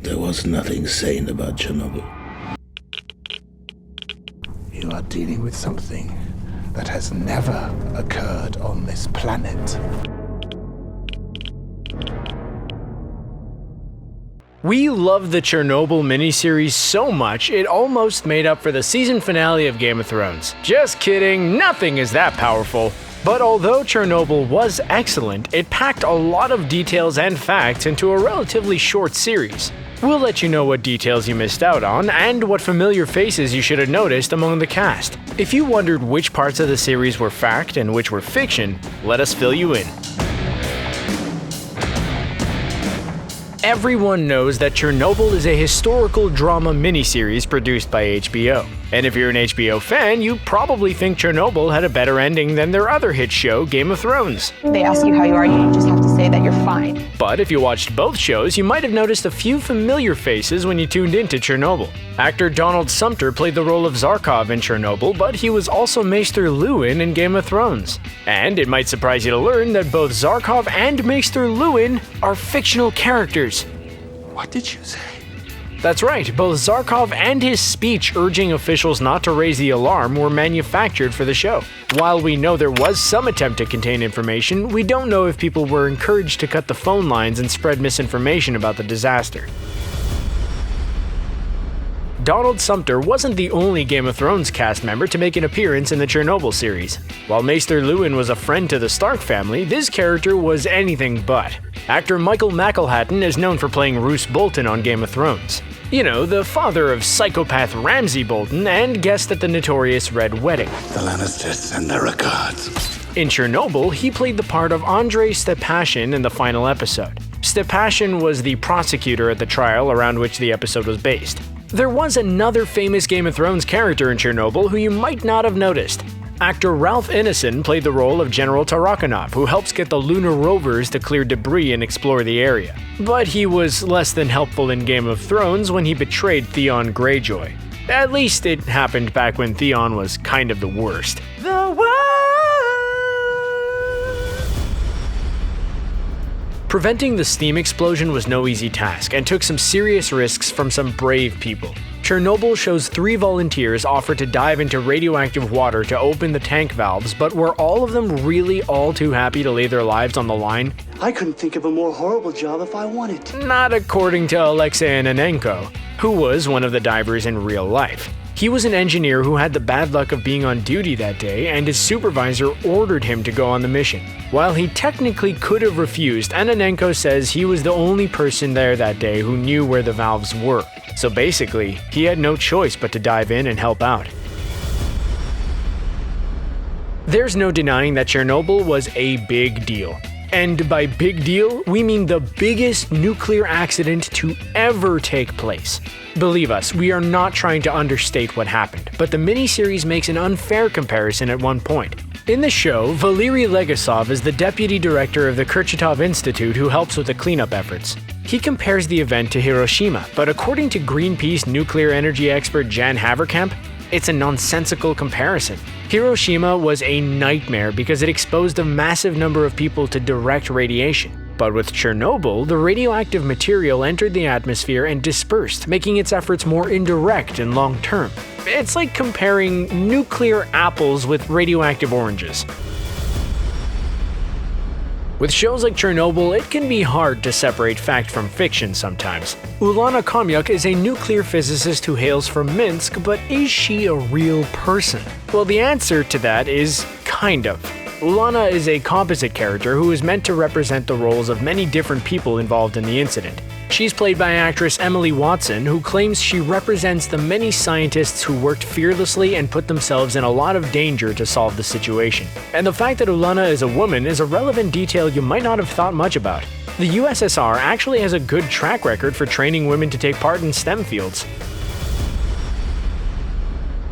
There was nothing sane about Chernobyl. You are dealing with something that has never occurred on this planet. We love the Chernobyl miniseries so much, it almost made up for the season finale of Game of Thrones. Just kidding, nothing is that powerful. But although Chernobyl was excellent, it packed a lot of details and facts into a relatively short series. We'll let you know what details you missed out on, and what familiar faces you should have noticed among the cast. If you wondered which parts of the series were fact and which were fiction, let us fill you in. Everyone knows that Chernobyl is a historical drama miniseries produced by HBO. And if you're an HBO fan, you probably think Chernobyl had a better ending than their other hit show, Game of Thrones. They ask you how you are, you just have to say that you're fine. But if you watched both shows, you might have noticed a few familiar faces when you tuned into Chernobyl. Actor Donald Sumter played the role of Zarkov in Chernobyl, but he was also Maester Lewin in Game of Thrones. And it might surprise you to learn that both Zarkov and Maester Lewin are fictional characters. What did you say? That's right, both Zarkov and his speech urging officials not to raise the alarm were manufactured for the show. While we know there was some attempt to contain information, we don't know if people were encouraged to cut the phone lines and spread misinformation about the disaster. Donald Sumter wasn't the only Game of Thrones cast member to make an appearance in the Chernobyl series. While Maester Lewin was a friend to the Stark family, this character was anything but. Actor Michael McElhatton is known for playing Roose Bolton on Game of Thrones. You know, the father of psychopath Ramsay Bolton and guest at the notorious Red Wedding. The Lannisters send their regards. In Chernobyl, he played the part of Andrei Stepashin in the final episode. Stepashin was the prosecutor at the trial around which the episode was based. There was another famous Game of Thrones character in Chernobyl who you might not have noticed. Actor Ralph Ineson played the role of General Tarakanov, who helps get the lunar rovers to clear debris and explore the area. But he was less than helpful in Game of Thrones when he betrayed Theon Greyjoy. At least it happened back when Theon was kind of the worst. Preventing the steam explosion was no easy task and took some serious risks from some brave people. Chernobyl shows 3 volunteers offered to dive into radioactive water to open the tank valves, but were all of them really all too happy to lay their lives on the line? I couldn't think of a more horrible job if I wanted to. Not according to Alexei Ananenko, who was one of the divers in real life. He was an engineer who had the bad luck of being on duty that day, and his supervisor ordered him to go on the mission. While he technically could have refused, Ananenko says he was the only person there that day who knew where the valves were. So basically, he had no choice but to dive in and help out. There's no denying that Chernobyl was a big deal. And by big deal, we mean the biggest nuclear accident to ever take place. Believe us, we are not trying to understate what happened, but the miniseries makes an unfair comparison at one point. In the show, Valery Legasov is the deputy director of the Kurchatov Institute who helps with the cleanup efforts. He compares the event to Hiroshima, but according to Greenpeace nuclear energy expert Jan Haverkamp, it's a nonsensical comparison. Hiroshima was a nightmare because it exposed a massive number of people to direct radiation. But with Chernobyl, the radioactive material entered the atmosphere and dispersed, making its efforts more indirect and long-term. It's like comparing nuclear apples with radioactive oranges. With shows like Chernobyl, it can be hard to separate fact from fiction sometimes. Ulana Khomyuk is a nuclear physicist who hails from Minsk, but is she a real person? Well, the answer to that is kind of. Ulana is a composite character who is meant to represent the roles of many different people involved in the incident. She's played by actress Emily Watson, who claims she represents the many scientists who worked fearlessly and put themselves in a lot of danger to solve the situation. And the fact that Ulana is a woman is a relevant detail you might not have thought much about. The USSR actually has a good track record for training women to take part in STEM fields.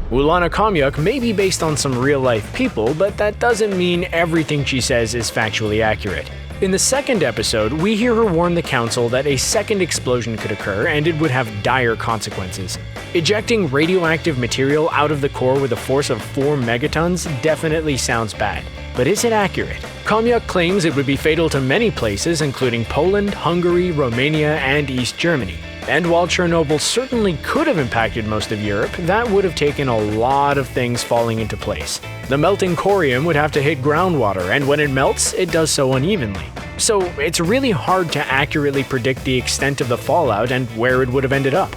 Ulana Khomyuk may be based on some real-life people, but that doesn't mean everything she says is factually accurate. In the second episode, we hear her warn the council that a second explosion could occur and it would have dire consequences. Ejecting radioactive material out of the core with a force of 4 megatons definitely sounds bad. But is it accurate? Khomyuk claims it would be fatal to many places, including Poland, Hungary, Romania, and East Germany. And while Chernobyl certainly could have impacted most of Europe, that would have taken a lot of things falling into place. The melting corium would have to hit groundwater, and when it melts, it does so unevenly. So it's really hard to accurately predict the extent of the fallout and where it would have ended up.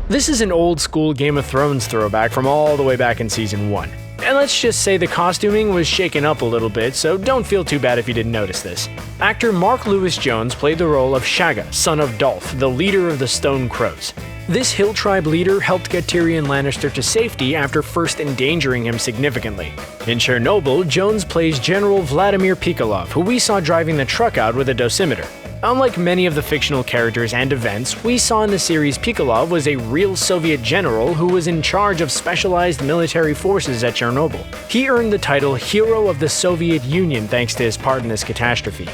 This is an old-school Game of Thrones throwback from all the way back in Season 1. And let's just say the costuming was shaken up a little bit, so don't feel too bad if you didn't notice this. Actor Mark Lewis-Jones played the role of Shagga, son of Dolph, the leader of the Stone Crows. This hill tribe leader helped get Tyrion Lannister to safety after first endangering him significantly. In Chernobyl, Jones plays General Vladimir Pikolov, who we saw driving the truck out with a dosimeter. Unlike many of the fictional characters and events, we saw in the series Pikolov was a real Soviet general who was in charge of specialized military forces at Chernobyl. He earned the title Hero of the Soviet Union thanks to his part in this catastrophe.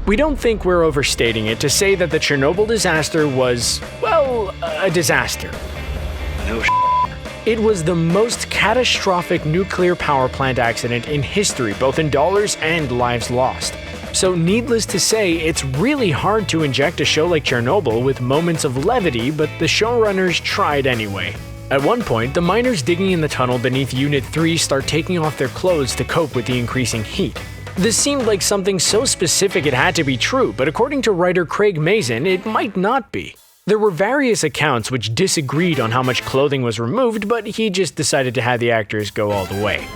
We don't think we're overstating it to say that the Chernobyl disaster was, well, a disaster. It was the most catastrophic nuclear power plant accident in history, both in dollars and lives lost. So needless to say, it's really hard to inject a show like Chernobyl with moments of levity, but the showrunners tried anyway. At one point, the miners digging in the tunnel beneath Unit 3 start taking off their clothes to cope with the increasing heat. This seemed like something so specific it had to be true, but according to writer Craig Mazin, it might not be. There were various accounts which disagreed on how much clothing was removed, but he just decided to have the actors go all the way.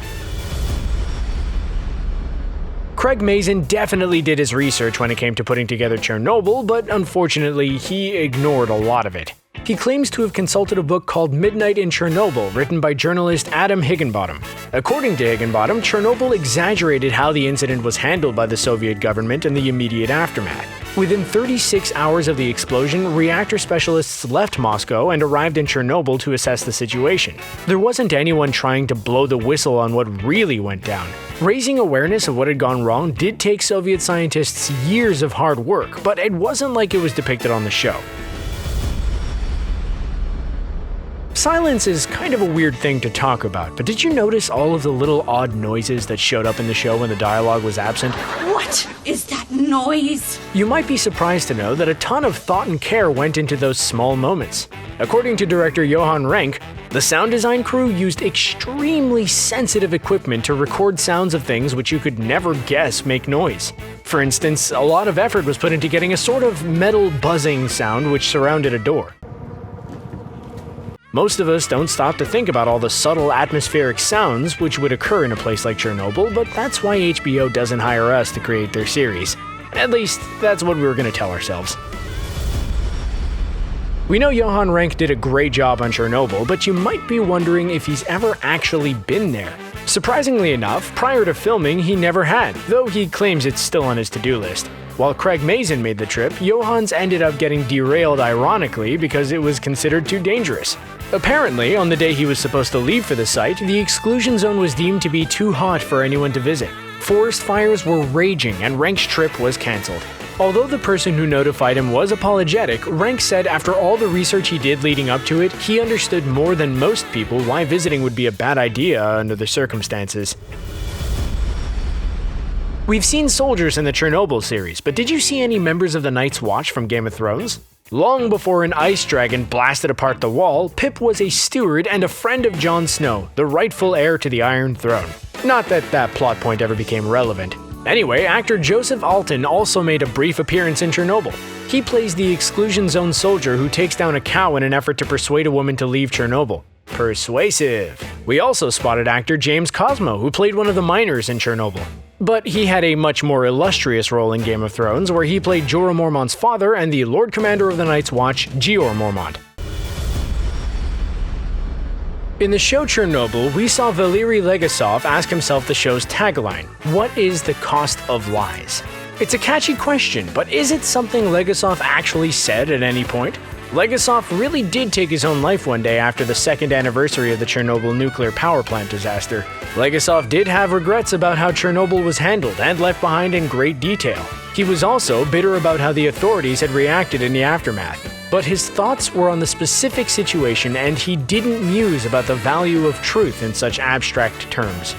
Craig Mazin definitely did his research when it came to putting together Chernobyl, but unfortunately, he ignored a lot of it. He claims to have consulted a book called Midnight in Chernobyl, written by journalist Adam Higginbottom. According to Higginbottom, Chernobyl exaggerated how the incident was handled by the Soviet government in the immediate aftermath. Within 36 hours of the explosion, reactor specialists left Moscow and arrived in Chernobyl to assess the situation. There wasn't anyone trying to blow the whistle on what really went down. Raising awareness of what had gone wrong did take Soviet scientists years of hard work, but it wasn't like it was depicted on the show. Silence is kind of a weird thing to talk about, but did you notice all of the little odd noises that showed up in the show when the dialogue was absent? What is that noise? You might be surprised to know that a ton of thought and care went into those small moments. According to director Johan Renck, the sound design crew used extremely sensitive equipment to record sounds of things which you could never guess make noise. For instance, a lot of effort was put into getting a sort of metal buzzing sound which surrounded a door. Most of us don't stop to think about all the subtle atmospheric sounds which would occur in a place like Chernobyl, but that's why HBO doesn't hire us to create their series. At least, that's what we were going to tell ourselves. We know Johan Renck did a great job on Chernobyl, but you might be wondering if he's ever actually been there. Surprisingly enough, prior to filming, he never had, though he claims it's still on his to-do list. While Craig Mazin made the trip, Johan's ended up getting derailed ironically because it was considered too dangerous. Apparently, on the day he was supposed to leave for the site, the exclusion zone was deemed to be too hot for anyone to visit. Forest fires were raging and Renck's trip was cancelled. Although the person who notified him was apologetic, Renck said after all the research he did leading up to it, he understood more than most people why visiting would be a bad idea under the circumstances. We've seen soldiers in the Chernobyl series, but did you see any members of the Night's Watch from Game of Thrones? Long before an ice dragon blasted apart the wall, Pip was a steward and a friend of Jon Snow, the rightful heir to the Iron Throne. Not that that plot point ever became relevant. Anyway, actor Joseph Alton also made a brief appearance in Chernobyl. He plays the exclusion zone soldier who takes down a cow in an effort to persuade a woman to leave Chernobyl. Persuasive. We also spotted actor James Cosmo, who played one of the miners in Chernobyl. But he had a much more illustrious role in Game of Thrones, where he played Jorah Mormont's father and the Lord Commander of the Night's Watch, Jeor Mormont. In the show Chernobyl, we saw Valery Legasov ask himself the show's tagline, "What is the cost of lies?" It's a catchy question, but is it something Legasov actually said at any point? Legasov really did take his own life one day after the second anniversary of the Chernobyl nuclear power plant disaster. Legasov did have regrets about how Chernobyl was handled and left behind in great detail. He was also bitter about how the authorities had reacted in the aftermath. But his thoughts were on the specific situation, and he didn't muse about the value of truth in such abstract terms.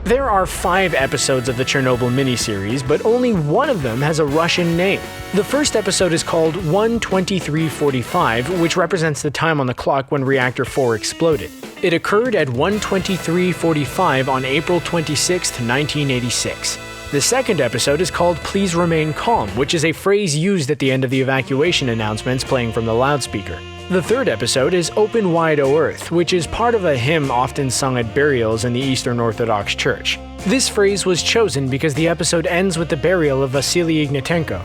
There are 5 episodes of the Chernobyl miniseries, but only one of them has a Russian name. The first episode is called 1:23:45, which represents the time on the clock when Reactor 4 exploded. It occurred at 1:23:45 on April 26, 1986. The second episode is called Please Remain Calm, which is a phrase used at the end of the evacuation announcements playing from the loudspeaker. The third episode is Open Wide O Earth, which is part of a hymn often sung at burials in the Eastern Orthodox Church. This phrase was chosen because the episode ends with the burial of Vasily Ignatenko.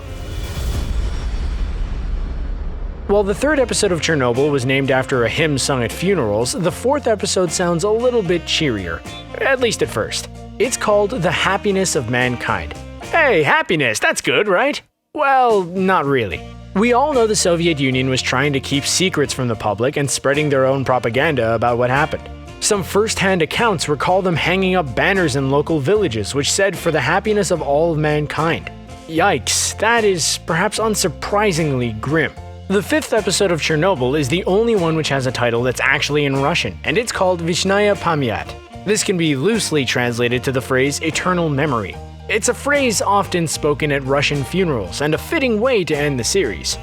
While the third episode of Chernobyl was named after a hymn sung at funerals, the fourth episode sounds a little bit cheerier, at least at first. It's called The Happiness of Mankind. Hey, happiness, that's good, right? Well, not really. We all know the Soviet Union was trying to keep secrets from the public and spreading their own propaganda about what happened. Some first-hand accounts recall them hanging up banners in local villages which said for the happiness of all of mankind. Yikes, that is perhaps unsurprisingly grim. The fifth episode of Chernobyl is the only one which has a title that's actually in Russian, and it's called Vishnaya Pamyat. This can be loosely translated to the phrase eternal memory. It's a phrase often spoken at Russian funerals, and a fitting way to end the series.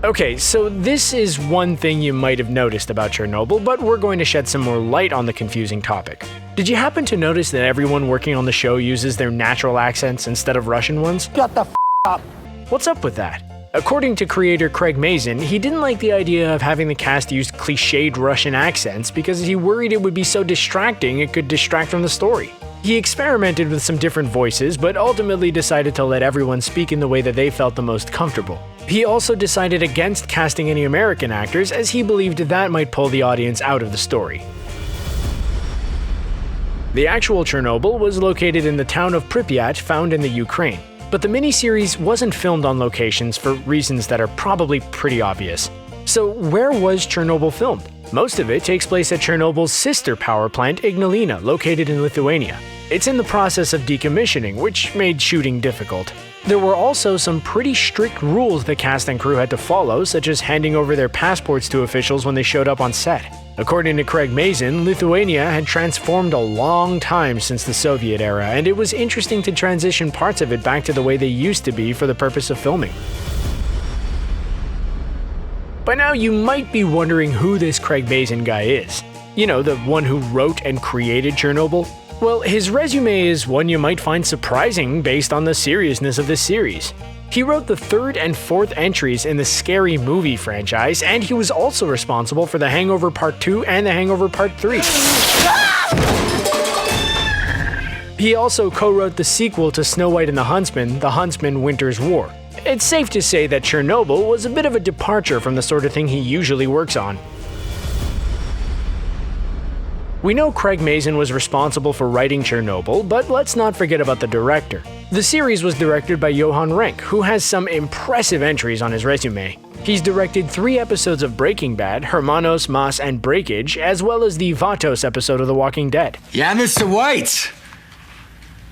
Okay, so this is one thing you might have noticed about Chernobyl, but we're going to shed some more light on the confusing topic. Did you happen to notice that everyone working on the show uses their natural accents instead of Russian ones? Shut the up. What's up with that? According to creator Craig Mazin, he didn't like the idea of having the cast use cliched Russian accents because he worried it would be so distracting it could distract from the story. He experimented with some different voices, but ultimately decided to let everyone speak in the way that they felt the most comfortable. He also decided against casting any American actors, as he believed that might pull the audience out of the story. The actual Chernobyl was located in the town of Pripyat, found in the Ukraine. But the miniseries wasn't filmed on locations for reasons that are probably pretty obvious. So where was Chernobyl filmed? Most of it takes place at Chernobyl's sister power plant Ignalina, located in Lithuania. It's in the process of decommissioning, which made shooting difficult. There were also some pretty strict rules the cast and crew had to follow, such as handing over their passports to officials when they showed up on set. According to Craig Mazin, Lithuania had transformed a long time since the Soviet era, and it was interesting to transition parts of it back to the way they used to be for the purpose of filming. By now you might be wondering who this Craig Mazin guy is. You know, the one who wrote and created Chernobyl? Well, his resume is one you might find surprising based on the seriousness of this series. He wrote the third and fourth entries in the Scary Movie franchise, and he was also responsible for The Hangover Part 2 and The Hangover Part 3. He also co-wrote the sequel to Snow White and the Huntsman Winter's War. It's safe to say that Chernobyl was a bit of a departure from the sort of thing he usually works on. We know Craig Mazin was responsible for writing Chernobyl, but let's not forget about the director. The series was directed by Johan Renck, who has some impressive entries on his resume. He's directed 3 episodes of Breaking Bad, Hermanos, Mas, and Breakage, as well as the Vatos episode of The Walking Dead. Yeah, Mr. White!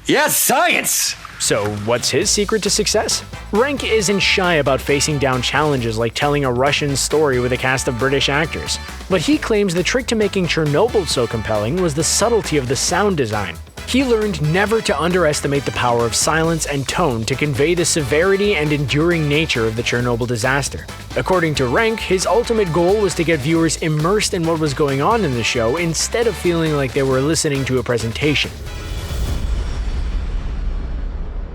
Yes, science! So what's his secret to success? Renck isn't shy about facing down challenges like telling a Russian story with a cast of British actors. But he claims the trick to making Chernobyl so compelling was the subtlety of the sound design. He learned never to underestimate the power of silence and tone to convey the severity and enduring nature of the Chernobyl disaster. According to Renck, his ultimate goal was to get viewers immersed in what was going on in the show instead of feeling like they were listening to a presentation.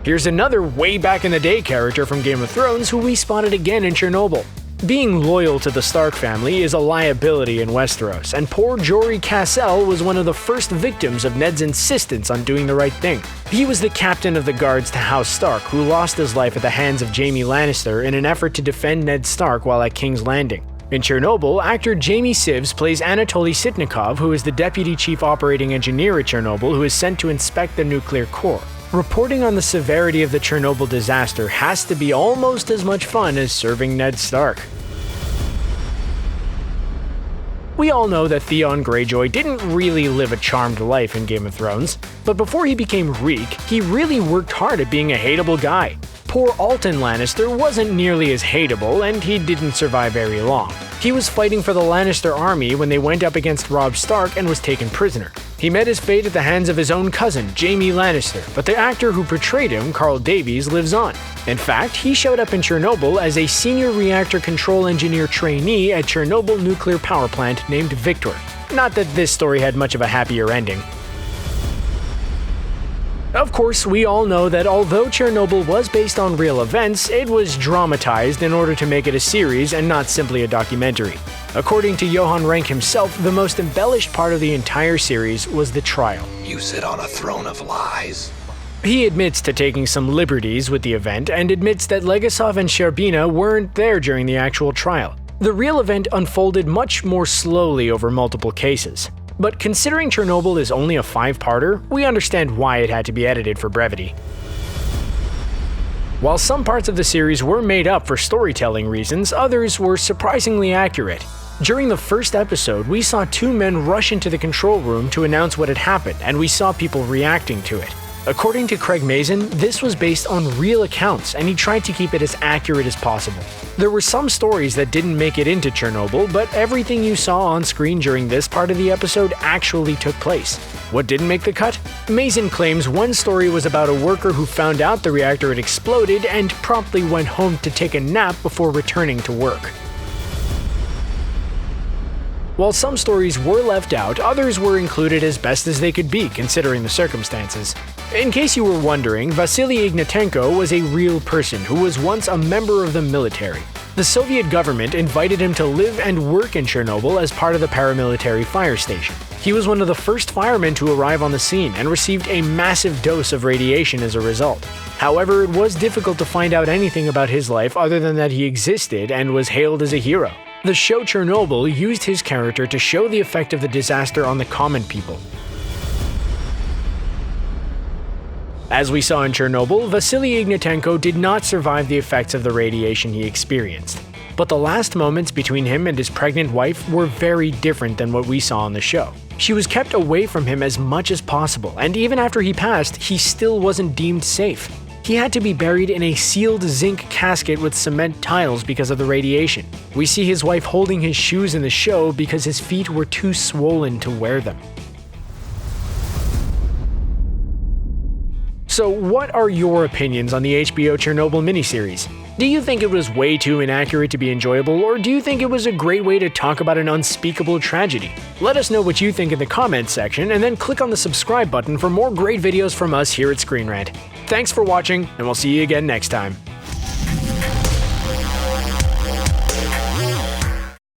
Here's another way back in the day character from Game of Thrones who we spotted again in Chernobyl. Being loyal to the Stark family is a liability in Westeros, and poor Jory Cassell was one of the first victims of Ned's insistence on doing the right thing. He was the captain of the guards to House Stark, who lost his life at the hands of Jaime Lannister in an effort to defend Ned Stark while at King's Landing. In Chernobyl, actor Jamie Sives plays Anatoly Sitnikov, who is the deputy chief operating engineer at Chernobyl who is sent to inspect the nuclear core. Reporting on the severity of the Chernobyl disaster has to be almost as much fun as serving Ned Stark. We all know that Theon Greyjoy didn't really live a charmed life in Game of Thrones, but before he became Reek, he really worked hard at being a hateable guy. Poor Alton Lannister wasn't nearly as hateable, and he didn't survive very long. He was fighting for the Lannister army when they went up against Robb Stark and was taken prisoner. He met his fate at the hands of his own cousin, Jaime Lannister, but the actor who portrayed him, Carl Davies, lives on. In fact, he showed up in Chernobyl as a senior reactor control engineer trainee at Chernobyl nuclear power plant named Victor. Not that this story had much of a happier ending. Of course, we all know that although Chernobyl was based on real events, it was dramatized in order to make it a series and not simply a documentary. According to Johan Renck himself, the most embellished part of the entire series was the trial. You sit on a throne of lies. He admits to taking some liberties with the event and admits that Legasov and Sherbina weren't there during the actual trial. The real event unfolded much more slowly over multiple cases. But considering Chernobyl is only a 5-parter, we understand why it had to be edited for brevity. While some parts of the series were made up for storytelling reasons, others were surprisingly accurate. During the first episode, we saw 2 men rush into the control room to announce what had happened, and we saw people reacting to it. According to Craig Mazin, this was based on real accounts, and he tried to keep it as accurate as possible. There were some stories that didn't make it into Chernobyl, but everything you saw on screen during this part of the episode actually took place. What didn't make the cut? Mazin claims one story was about a worker who found out the reactor had exploded and promptly went home to take a nap before returning to work. While some stories were left out, others were included as best as they could be considering the circumstances. In case you were wondering, Vasily Ignatenko was a real person who was once a member of the military. The Soviet government invited him to live and work in Chernobyl as part of the paramilitary fire station. He was one of the first firemen to arrive on the scene and received a massive dose of radiation as a result. However, it was difficult to find out anything about his life other than that he existed and was hailed as a hero. The show Chernobyl used his character to show the effect of the disaster on the common people. As we saw in Chernobyl, Vasily Ignatenko did not survive the effects of the radiation he experienced. But the last moments between him and his pregnant wife were very different than what we saw on the show. She was kept away from him as much as possible, and even after he passed, he still wasn't deemed safe. He had to be buried in a sealed zinc casket with cement tiles because of the radiation. We see his wife holding his shoes in the show because his feet were too swollen to wear them. So what are your opinions on the HBO Chernobyl miniseries? Do you think it was way too inaccurate to be enjoyable, or do you think it was a great way to talk about an unspeakable tragedy? Let us know what you think in the comments section, and then click on the subscribe button for more great videos from us here at ScreenRant. Thanks for watching, and we'll see you again next time.